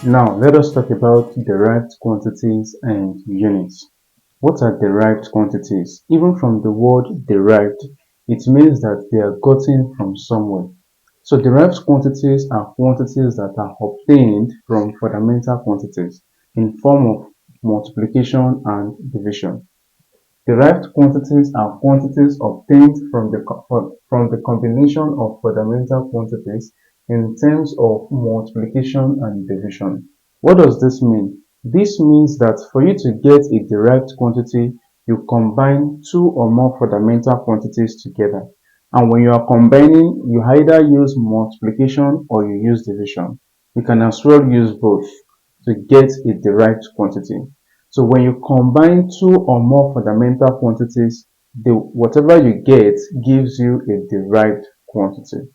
Now, let us talk about derived quantities and units. What are derived quantities? Even from the word derived, it means that they are gotten from somewhere. So derived quantities are quantities that are obtained from fundamental quantities in form of multiplication and division. Derived quantities are quantities obtained from the combination of fundamental quantities in terms of multiplication and division. What does this mean? This means that for you to get a derived quantity, you combine two or more fundamental quantities together. And when you are combining, you either use multiplication or you use division. You can as well use both to get a derived quantity. So when you combine two or more fundamental quantities, whatever you get gives you a derived quantity.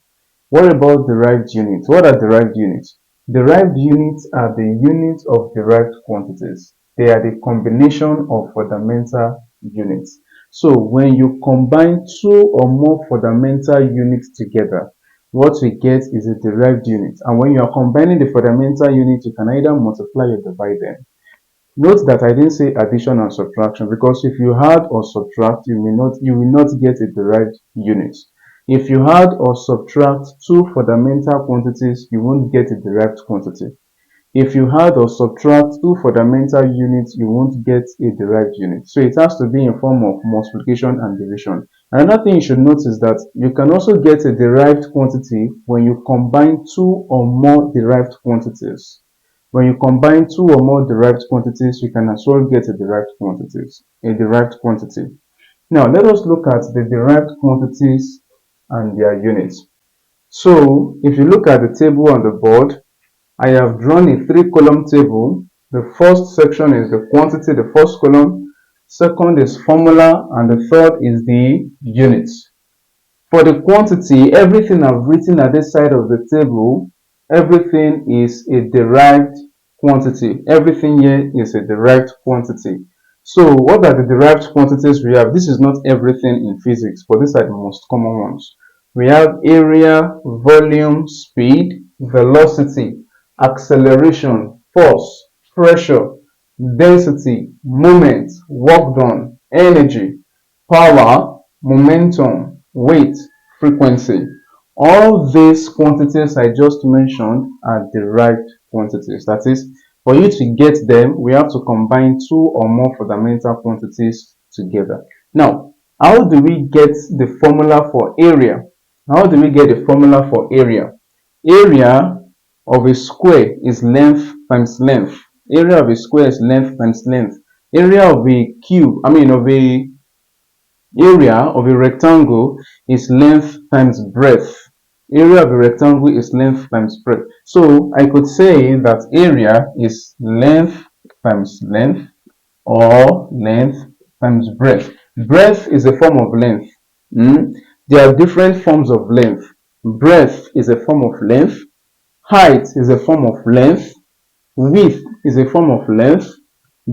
What about derived units? What are derived units? Derived units are the units of derived quantities. They are the combination of fundamental units. So when you combine two or more fundamental units together, what we get is a derived unit. And when you are combining the fundamental units, you can either multiply or divide them. Note that I didn't say addition and subtraction, because if you add or subtract, you will not get a derived unit. If you add or subtract two fundamental quantities, you won't get a derived quantity. If you add or subtract two fundamental units, you won't get a derived unit. So it has to be in form of multiplication and division. Another thing you should note is that you can also get a derived quantity when you combine two or more derived quantities. When you combine two or more derived quantities, you can as well get a derived quantity. Now, let us look at the derived quantities and their units. So, if you look at the table on the board, I have drawn a three-column table. The first section is the quantity, the first column. Second is formula, and the third is the units. For the quantity, everything I've written at this side of the table, everything is a derived quantity. Everything here is a derived quantity. So what are the derived quantities we have? This is not everything in physics, but these are the most common ones. We have area, volume, speed, velocity, acceleration, force, pressure, density, moment, work done, energy, power, momentum, weight, frequency. All these quantities I just mentioned are derived quantities. That is, for you to get them, we have to combine two or more fundamental quantities together. Now, how do we get the formula for area? How do we get the formula for area? Area of a square is length times length. Area of a square is length times length. Area of a area of a rectangle is length times breadth. Area of a rectangle is length times breadth. So I could say that area is length times length, or length times breadth. Breadth is a form of length. There are different forms of length. Breadth is a form of length. Height is a form of length. Width is a form of length.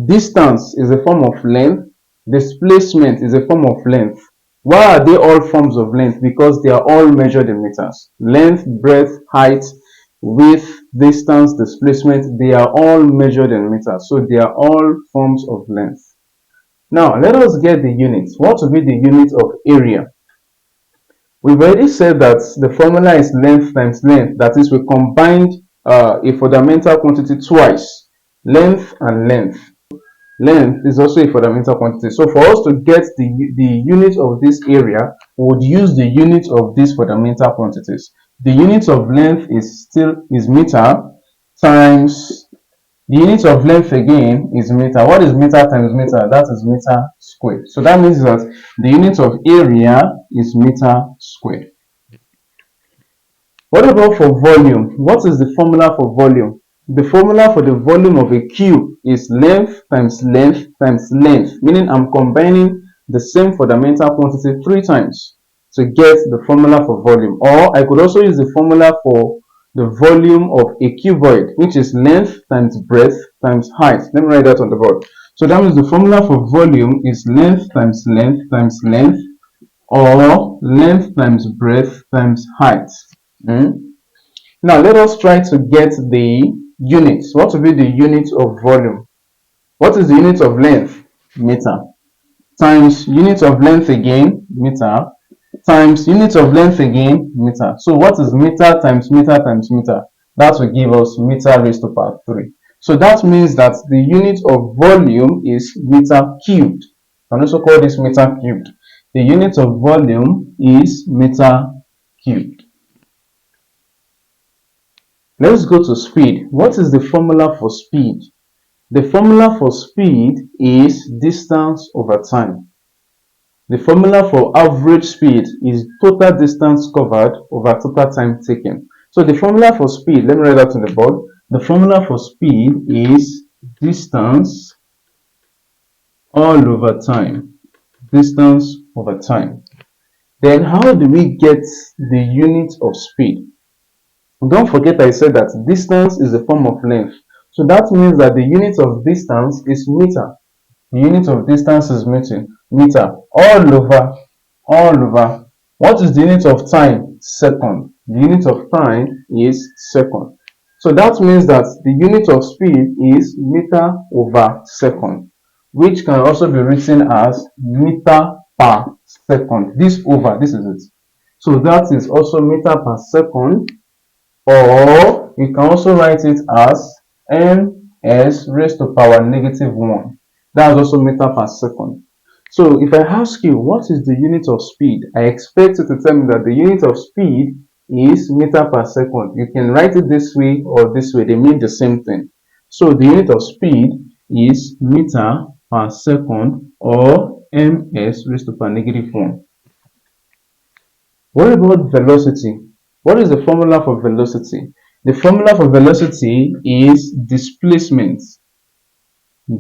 Distance is a form of length. Displacement is a form of length. Why are they all forms of length? Because they are all measured in meters. Length, breadth, height, width, distance, displacement, they are all measured in meters. So they are all forms of length. Now, let us get the units. What will be the unit of area? We've already said that the formula is length times length. That is, we combined a fundamental quantity twice. Length and length. Length is also a fundamental quantity. So for us to get the unit of this area, we would use the unit of these fundamental quantities. The unit of length is meter times the unit of length again is meter. What is meter times meter? That is meter squared. So that means that the unit of area is meter squared. What about for volume? What is the formula for volume? The formula for the volume of a cube is length times length times length, meaning I'm combining the same fundamental quantity 3 times to get the formula for volume. Or I could also use the formula for the volume of a cuboid, which is length times breadth times height. Let me write that on the board. So that means the formula for volume is length times length times length, or length times breadth times height. Now let us try to get the units. What will be the unit of volume? What is the unit of length? Meter. Times unit of length again, meter, times unit of length again, meter. So what is meter times meter times meter? That will give us meter raised to power 3. So that means that the unit of volume is meter cubed. You can also call this meter cubed. The unit of volume is meter cubed. Let's go to speed. What is the formula for speed? The formula for speed is distance over time. The formula for average speed is total distance covered over total time taken. So the formula for speed, let me write that on the board. The formula for speed is distance all over time. Distance over time. Then how do we get the unit of speed? Don't forget I said that distance is a form of length. So that means that the unit of distance is meter. The unit of distance is meter all over. What is the unit of time? Second. The unit of time is second. So that means that the unit of speed is meter over second, which can also be written as meter per second. This is it. So that is also meter per second, or you can also write it as ms raised to power -1. That's also meter per second. So if I ask you what is the unit of speed, I expect you to tell me that the unit of speed is meter per second. You can write it this way or this way, they mean the same thing. So the unit of speed is meter per second, or ms raised to power -1. What about velocity? What is the formula for velocity? The formula for velocity is displacement.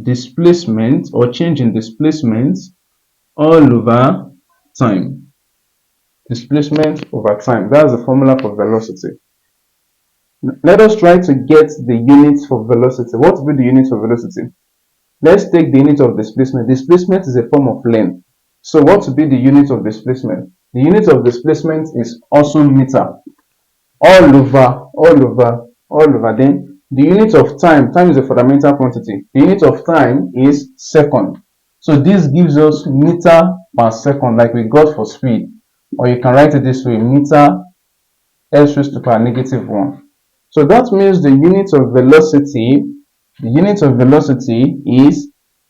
Displacement, or change in displacement all over time. Displacement over time. That's the formula for velocity. Let us try to get the units for velocity. What will be the units for velocity? Let's take the unit of displacement. Displacement is a form of length. So what will be the unit of displacement? The unit of displacement is also meter. All over. Then the unit of time is a fundamental quantity. The unit of time is second. So this gives us meter per second, like we got for speed. Or you can write it this way, meter s raised to power -1. So that means the unit of velocity is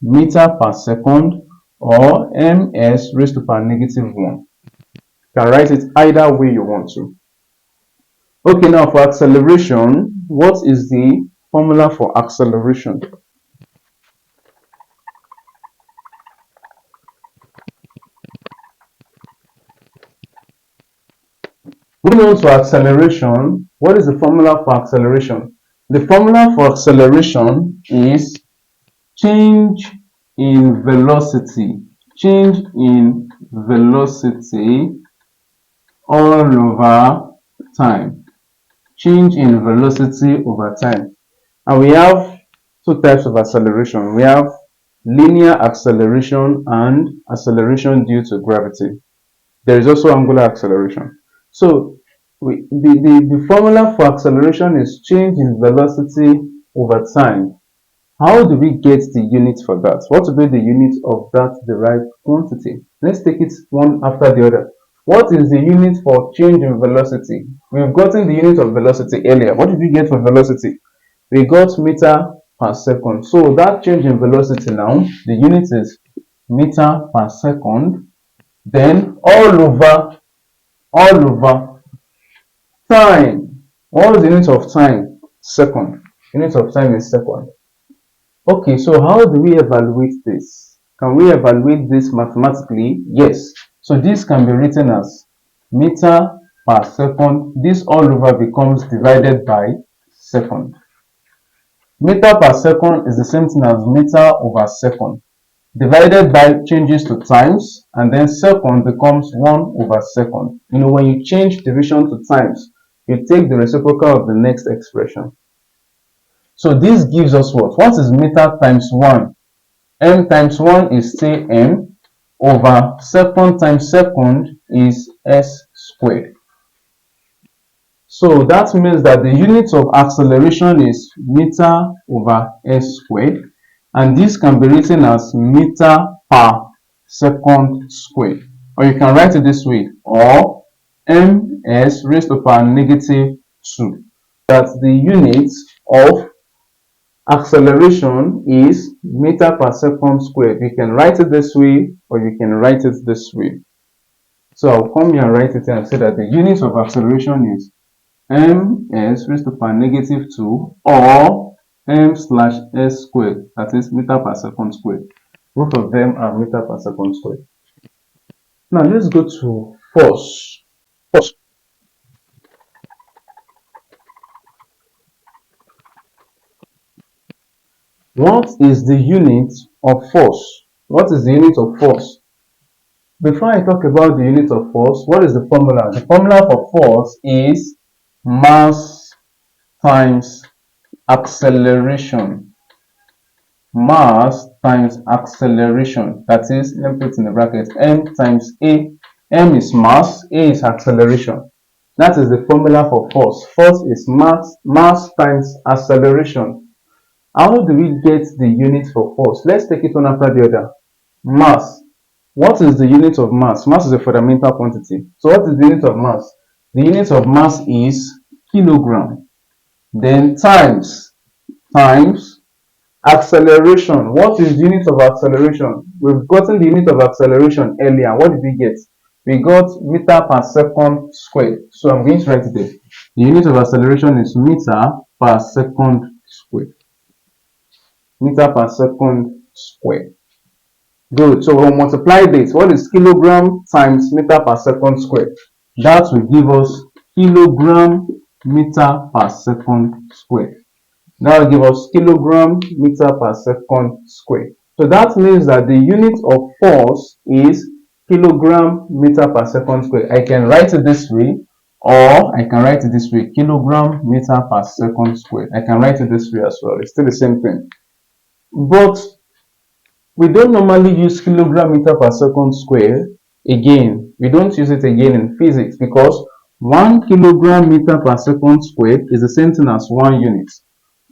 meter per second, or ms raised to power -1. You can write it either way you want to. Okay, now for acceleration, what is the formula for acceleration? Moving on to acceleration, what is the formula for acceleration? The formula for acceleration is change in velocity. Change in velocity all over time. Change in velocity over time. And we have two types of acceleration. We have linear acceleration and acceleration due to gravity. There is also angular acceleration. So the formula for acceleration is change in velocity over time. How do we get the unit for that? What will be the unit of that derived quantity? Let's take it one after the other. What is the unit for change in velocity? We've gotten the unit of velocity earlier. What did we get for velocity? We got meter per second. So that change in velocity now, the unit is meter per second. Then all over time. What is the unit of time? Second. Unit of time is second. Okay, so how do we evaluate this? Can we evaluate this mathematically? Yes. So this can be written as meter per second. This all over becomes divided by second. Meter per second is the same thing as meter over second. Divided by changes to times, and then second becomes 1 over second. You know, when you change division to times, you take the reciprocal of the next expression. So this gives us what? What is meter times 1? M times 1 is still m, over second times second is s squared. So that means that the unit of acceleration is meter over s squared, and this can be written as meter per second squared, or you can write it this way, or ms raised to the power negative 2. That the unit of acceleration is meter per second squared. You can write it this way, or you can write it this way. So I'll come here and write it and say that the unit of acceleration is ms raised to the power negative 2, or m slash s squared, that is meter per second squared. Both of them are meter per second squared. Now let's go to force. What is the unit of force? What is the unit of force? Before I talk about the unit of force, what is the formula? The formula for force is mass times acceleration. Mass times acceleration. That is, let me put in the bracket, m times a. M is mass, a is acceleration. That is the formula for force. Force is mass times acceleration. How do we get the unit for force? Let's take it one after the other. Mass. What is the unit of mass? Mass is a fundamental quantity. So what is the unit of mass? The unit of mass is kilogram. Then times acceleration. What is the unit of acceleration? We've gotten the unit of acceleration earlier. What did we get? We got meter per second squared. So I'm going to write it there. The unit of acceleration is meter per second squared. Meter per second squared. Good. So we'll multiply this. What is kilogram times meter per second squared? That will give us kilogram meter per second squared. That will give us kilogram meter per second squared. So that means that the unit of force is kilogram meter per second squared. I can write it this way, or I can write it this way, kilogram meter per second squared. I can write it this way as well. It's still the same thing. But we don't normally use kilogram meter per second square again. We don't use it again in physics because 1 kilogram meter per second squared is the same thing as 1 unit.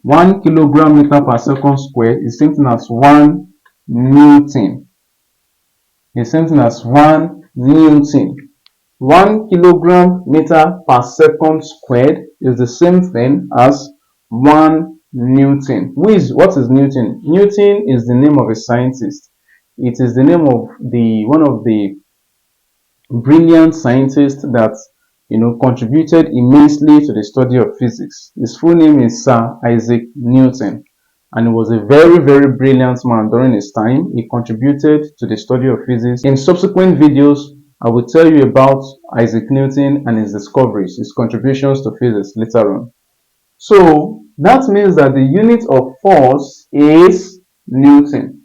1 kilogram meter per second squared is the same thing as 1 Newton. It's the same thing as 1 Newton. 1 kilogram meter per second squared is the same thing as 1 Newton. What is Newton? Newton is the name of a scientist. It is the name of one of the brilliant scientists that contributed immensely to the study of physics. His full name is Sir Isaac Newton, and he was a very, very brilliant man during his time. He contributed to the study of physics. In subsequent videos, I will tell you about Isaac Newton and his discoveries, his contributions to physics later on. So that means that the unit of force is Newton.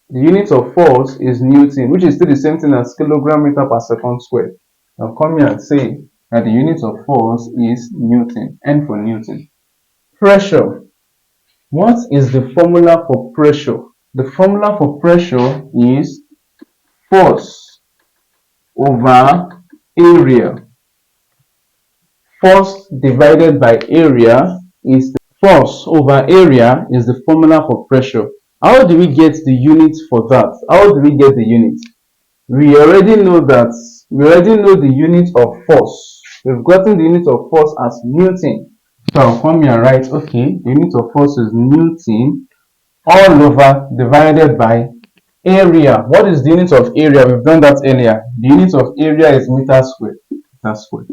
The unit of force is Newton, which is still the same thing as kilogram meter per second squared. I'll come here and say that the unit of force is Newton, N for Newton. Pressure. What is the formula for pressure? The formula for pressure is force over area. Force divided by area is the force over area is the formula for pressure. How do we get the unit for that? How do we get the unit? We already know the unit of force. We've gotten the unit of force as Newton. So I'll come here and write, okay, the unit of force is Newton all over divided by area. What is the unit of area? We've done that earlier. The unit of area is meter squared. Meter squared.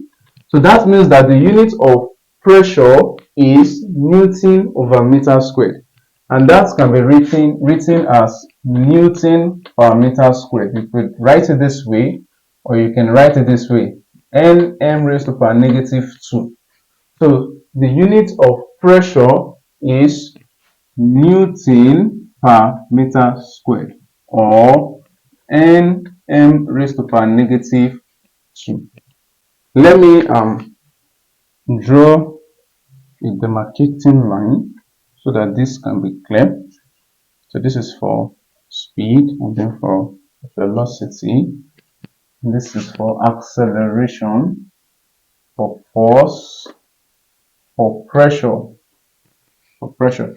So that means that the unit of pressure is Newton over meter squared. And that can be written as Newton per meter squared. You could write it this way, or you can write it this way, Nm raised to power negative 2. So the unit of pressure is Newton per meter squared, or Nm raised to power negative 2. Let me draw a demarcating line so that this can be clear. So this is for speed, and then for velocity. This is for acceleration, for force, for pressure, for pressure.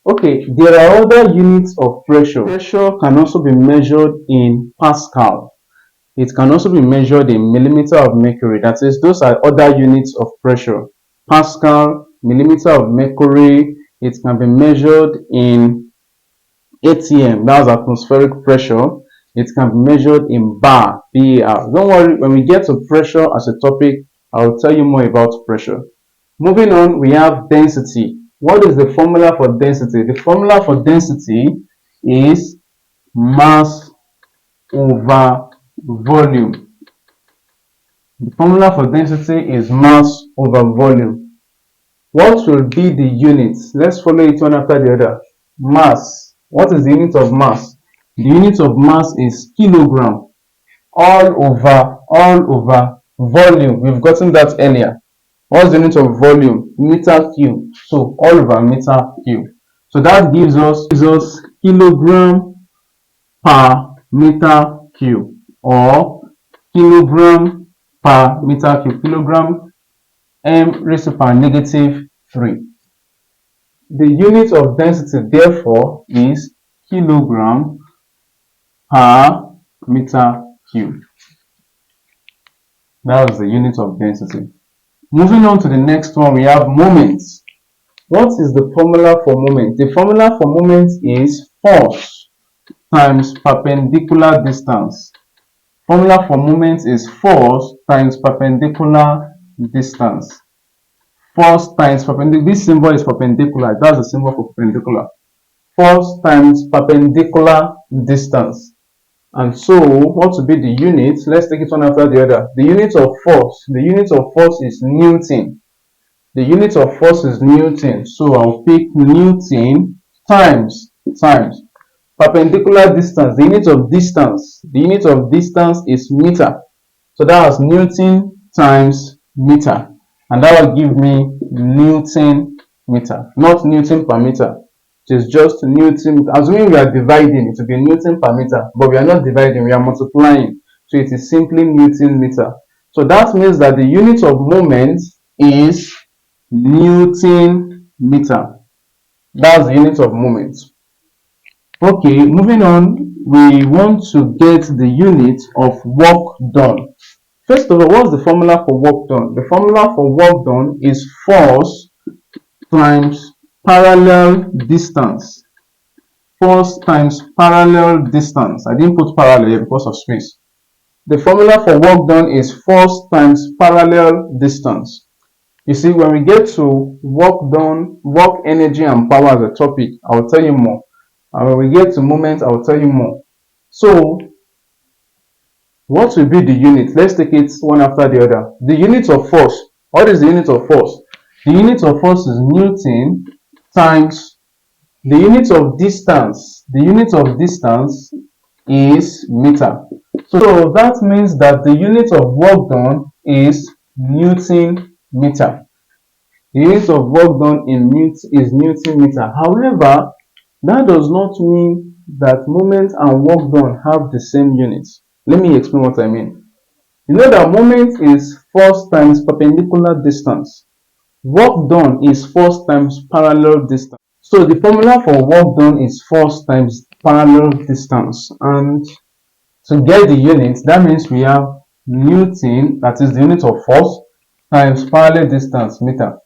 Okay, there are other units of pressure. Pressure can also be measured in Pascal. It can also be measured in millimeter of mercury. That is, those are other units of pressure. Pascal, millimeter of mercury. It can be measured in ATM, that's atmospheric pressure. It can be measured in bar, BAR. Don't worry, when we get to pressure as a topic, I'll tell you more about pressure. Moving on, we have density. What is the formula for density? The formula for density is mass over volume. The formula for density is mass over volume. What will be the units? Let's follow it one after the other. Mass. What is the unit of mass? The unit of mass is kilogram. All over volume. We've gotten that earlier. What's the unit of volume? Meter cube. So all over meter cube. So that gives us kilogram per meter cube, or kilogram per meter cube. Kilogram m raised to power negative 3. The unit of density therefore is kilogram per meter cube. That was the unit of density. Moving on to the next one, we have moments. What is the formula for moment? The formula for moment is force times perpendicular distance. Formula for moment is force times perpendicular distance. Force times perpendicular. This symbol is perpendicular. That's the symbol for perpendicular. Force times perpendicular distance. And so, what will be the unit? Let's take it one after the other. The unit of force. The unit of force is Newton. The unit of force is Newton. So I'll pick Newton times perpendicular distance. The unit of distance. The unit of distance is meter. So that's Newton times meter. And that will give me Newton meter, not Newton per meter. It is just Newton. Assuming we are dividing, it will be Newton per meter, but we are not dividing, we are multiplying. So it is simply Newton meter. So that means that the unit of moment is Newton meter. That's the unit of moment. Okay, moving on, we want to get the unit of work done. First of all, what's the formula for work done? The formula for work done is force times parallel distance. Force times parallel distance. I didn't put parallel here because of space. The formula for work done is force times parallel distance. You see, when we get to work done, work, energy, and power as a topic, I'll tell you more. And when we get to moment, I'll tell you more. So, what will be the unit? Let's take it one after the other. The unit of force. What is the unit of force? The unit of force is Newton times the unit of distance. The unit of distance is meter. So that means that the unit of work done is Newton meter. The unit of work done is Newton meter. However, that does not mean that moment and work done have the same units. Let me explain what I mean. You know that moment is force times perpendicular distance. Work done is force times parallel distance. So the formula for work done is force times parallel distance. And to get the unit, that means we have Newton, that is the unit of force, times parallel distance, meter.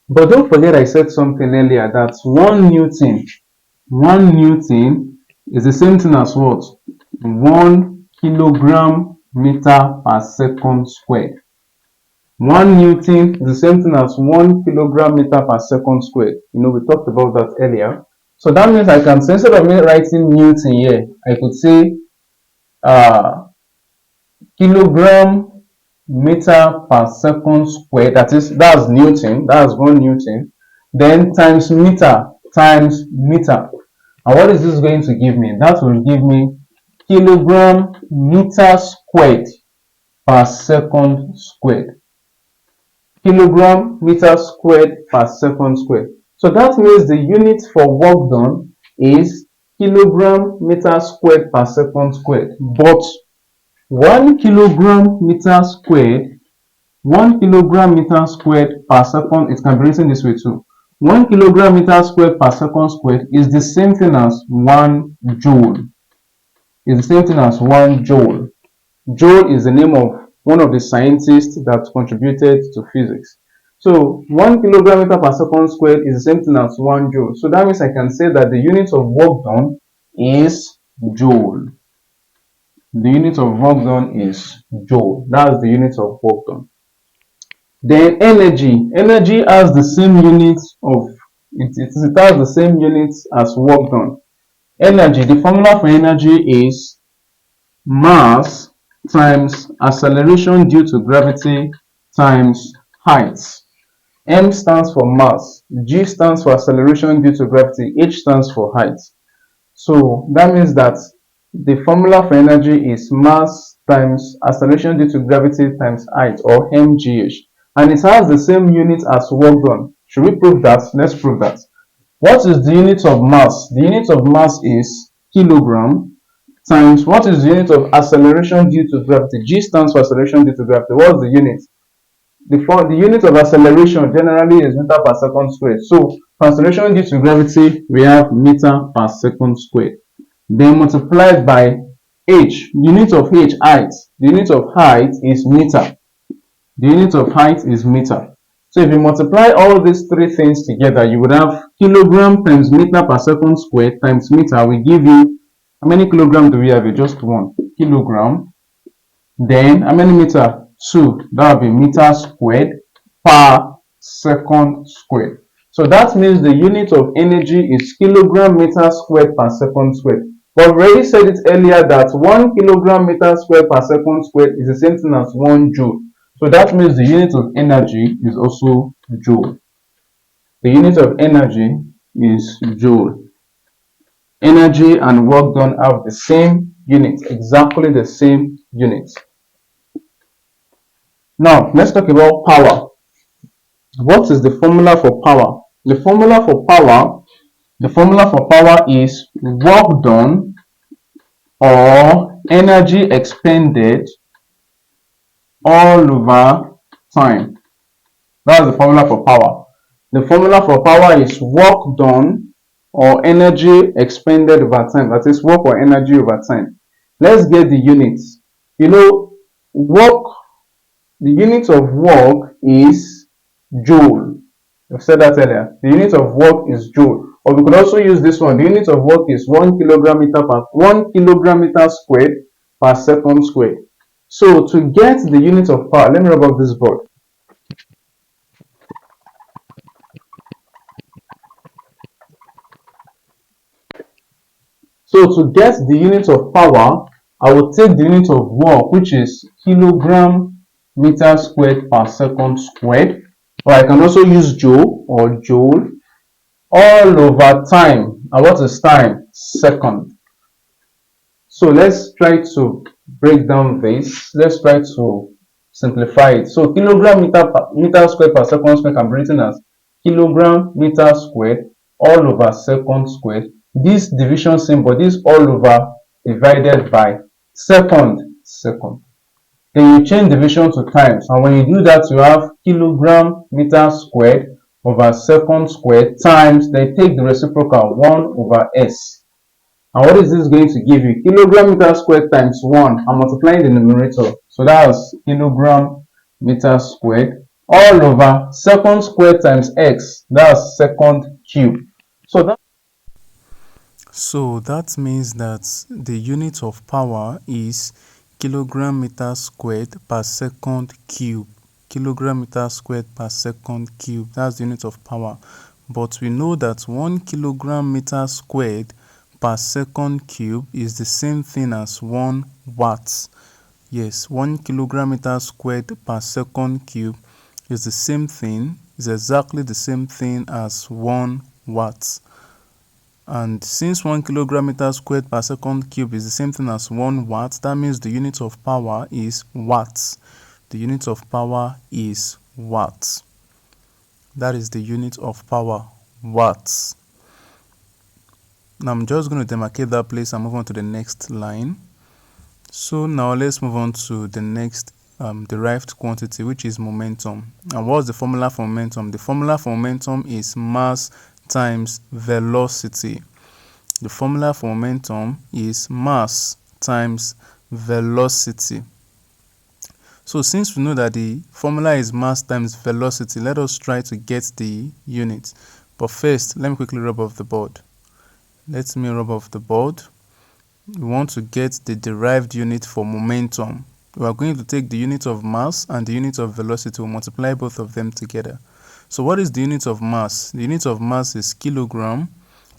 But don't forget I said something earlier that 1 Newton is the same thing as what? 1 kilogram meter per second squared. 1 Newton is the same thing as 1 kilogram meter per second squared. You know, we talked about that earlier. So that means I can say, instead of me writing Newton here, I could say kilogram meter per second squared. That's Newton. That's 1 Newton. Then times meter. And what is this going to give me? That will give me kilogram meter squared per second squared. Kilogram meter squared per second squared. So that means the unit for work done is kilogram meter squared per second squared. But 1 kilogram meter squared 1 kilogram meter squared per second, it can be written this way too. 1 kilogram meter squared per second squared is the same thing as 1 joule. Is the same thing as 1 joule. Joule is the name of one of the scientists that contributed to physics. So 1 kilogram meter per second squared is the same thing as 1 joule. So that means I can say that the unit of work done is joule. The unit of work done is joule. That's the unit of work done. Then energy. Energy has the same unit of it has the same units as work done. Energy, the formula for energy is mass times acceleration due to gravity times height. M stands for mass, G stands for acceleration due to gravity, H stands for height. So that means that the formula for energy is mass times acceleration due to gravity times height, or mgh. And it has the same unit as work done. Should we prove that? Let's prove that. What is the unit of mass? The unit of mass is kilogram times what is the unit of acceleration due to gravity? G stands for acceleration due to gravity. What's the unit? The unit of acceleration generally is meter per second squared. So for acceleration due to gravity, we have meter per second squared. Then multiplied by h. Unit of h, height. The unit of height is meter. The unit of height is meter. So if you multiply all these three things together, you would have kilogram times meter per second squared times meter will give you, how many kilogram do we have here? Just one kilogram. Then how many meter? 2. That will be meter squared per second squared. So that means the unit of energy is kilogram meter squared per second squared. But we already said it earlier that 1 kilogram meter squared per second squared is the same thing as 1 joule. So that means the unit of energy is also joule. The unit of energy is joule. Energy and work done have the same unit, exactly the same unit. Now, let's talk about power. What is the formula for power? The formula for power is work done or energy expended all over time. That's the formula for power. The formula for power is work done or energy expended over time. That is work or energy over time. Let's get the units. Work, the unit of work is joule. I've said that earlier. The unit of work is joule. Or we could also use this one. The unit of work is 1 kilogram meter squared per second squared. So to get the unit of power, let me rub off this board. So to get the unit of power, I will take the unit of work, which is kilogram meter squared per second squared. Or I can also use joule or joule all over time. And what is time? Second. So let's try to break down this. Let's try to simplify it. So kilogram meter squared per second squared can be written as kilogram meter squared all over second squared. This division symbol, this all over divided by second. Then you change division to times, and when you do that, you have kilogram meter squared over second squared times, then take the reciprocal 1 over s. And what is this going to give you? Kilogram meter squared times 1. I'm multiplying the numerator. So that's kilogram meter squared all over second squared times x. That's second cube. So that means that the unit of power is kilogram meter squared per second cube. Kilogram meter squared per second cube. That's the unit of power. But we know that 1 kilogram meter squared per second cube is the same thing as 1 watt. Yes, 1 kilogram meter squared per second cube is the same thing, is exactly the same thing as 1 watt. And since 1 kilogram meter squared per second cube is the same thing as 1 watt, that means the unit of power is watts. The unit of power is watts. That is the unit of power, watts. Now I'm just going to demarcate that place and move on to the next line. So now let's move on to the next derived quantity, which is momentum. And what's the formula for momentum? The formula for momentum is mass times velocity. The formula for momentum is mass times velocity. So since we know that the formula is mass times velocity, let us try to get the unit. But first, let me quickly rub off the board. Let me rub off the board. We want to get the derived unit for momentum. We are going to take the unit of mass and the unit of velocity. We'll multiply both of them together. So what is the unit of mass? The unit of mass is kilogram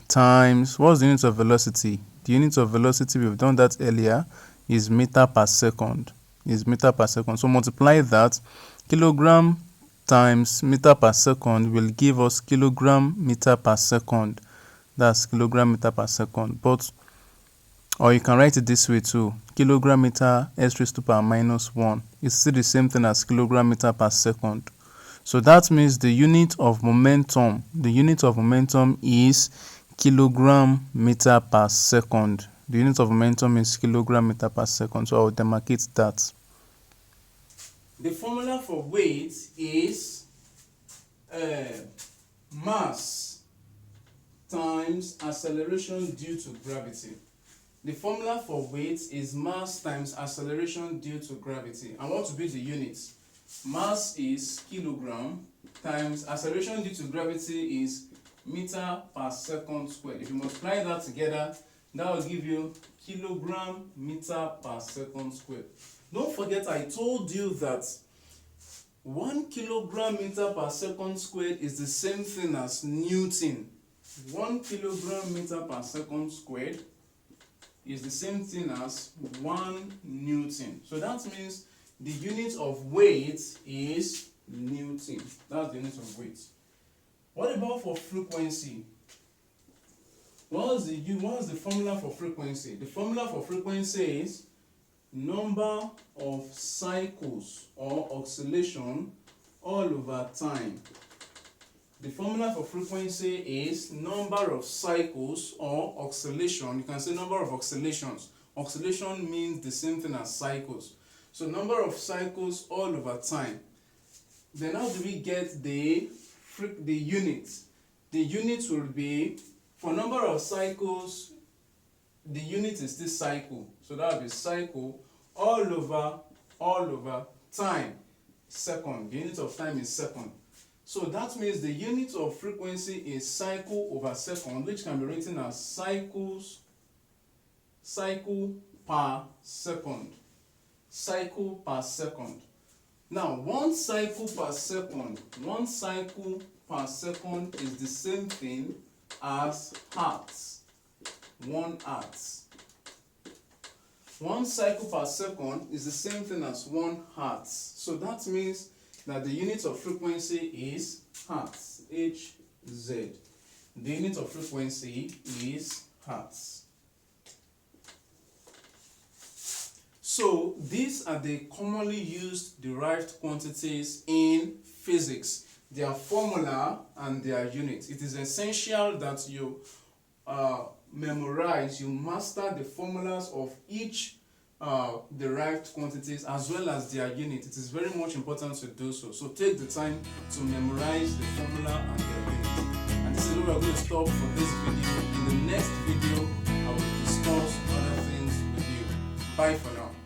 times, what's the unit of velocity? The unit of velocity, we've done that earlier, is meter per second. So multiply that. Kilogram times meter per second will give us kilogram meter per second. That's kilogram meter per second. Or you can write it this way too. Kilogram meter s raised to power minus 1 is still the same thing as kilogram meter per second. So that means the unit of momentum is kilogram meter per second. The unit of momentum is kilogram meter per second. So I will demarcate that. The formula for weight is mass times acceleration due to gravity. The formula for weight is mass times acceleration due to gravity. And what will be the unit? Mass is kilogram times acceleration due to gravity is meter per second squared. If you multiply that together, that will give you kilogram meter per second squared. Don't forget, I told you that 1 kilogram meter per second squared is the same thing as Newton. 1 kilogram meter per second squared is the same thing as 1 Newton. So that means the unit of weight is Newton. That's the unit of weight. What about for frequency? What's the formula for frequency? The formula for frequency is number of cycles or oscillation all over time. The formula for frequency is number of cycles or oscillation. You can say number of oscillations. Oscillation means the same thing as cycles. So number of cycles all over time. Then how do we get the unit? The unit will be, for number of cycles, the unit is this cycle. So that will be cycle all over time. Second. The unit of time is second. So that means the unit of frequency is cycle over second, which can be written as cycle per second. Cycle per second. Now, one cycle per second is the same thing as hertz. 1 hertz. 1 cycle per second is the same thing as 1 hertz. So that means that the unit of frequency is hertz. Hz. The unit of frequency is hertz. So these are the commonly used derived quantities in physics. Their formula and their unit. It is essential that you memorize, you master the formulas of each derived quantities as well as their unit. It is very much important to do so. So take the time to memorize the formula and their unit. And this is where we're going to stop for this video. In the next video, I will discuss other things with you. Bye for now.